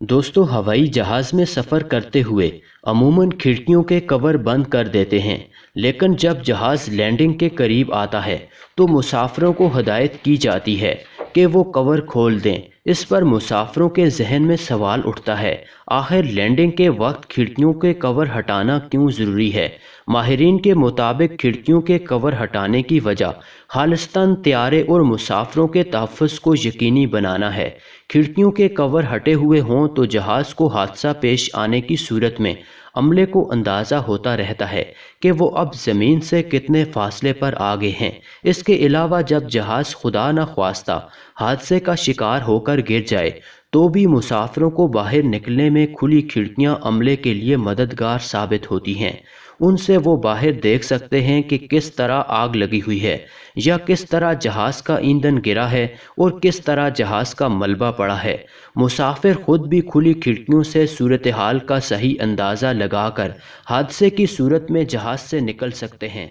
दोस्तों, हवाई जहाज़ में सफ़र करते हुए अमूमन खिड़कियों के कवर बंद कर देते हैं, लेकिन जब जहाज़ लैंडिंग के करीब आता है तो मुसाफिरों को हदायत की जाती है कि वो कवर खोल दें। इस पर मुसाफिरों के जहन में सवाल उठता है, आखिर लैंडिंग के वक्त खिड़कियों के कवर हटाना क्यों ज़रूरी है। माहिरीन के मुताबिक खिड़कियों के कवर हटाने की वजह खालिस्तान तैयारे और मुसाफिरों के तहफ़्फ़ुज़ को यकीनी बनाना है। खिड़कियों के कवर हटे हुए हों तो जहाज़ को हादसा पेश आने की सूरत में अमले को अंदाज़ा होता रहता है कि वो अब ज़मीन से कितने फासले पर आ गए हैं। इसके अलावा जब जहाज़ खुदा न ख्वास्ता हादसे का शिकार होकर गिर जाए तो भी मुसाफिरों को बाहर निकलने में खुली खिड़कियां अमले के लिए मददगार साबित होती हैं। उनसे वो बाहर देख सकते हैं कि किस तरह आग लगी हुई है, या किस तरह जहाज़ का ईंधन गिरा है और किस तरह जहाज़ का मलबा पड़ा है। मुसाफिर खुद भी खुली खिड़कियों से सूरत हाल का सही अंदाज़ा लगाकर हादसे की सूरत में जहाज़ से निकल सकते हैं।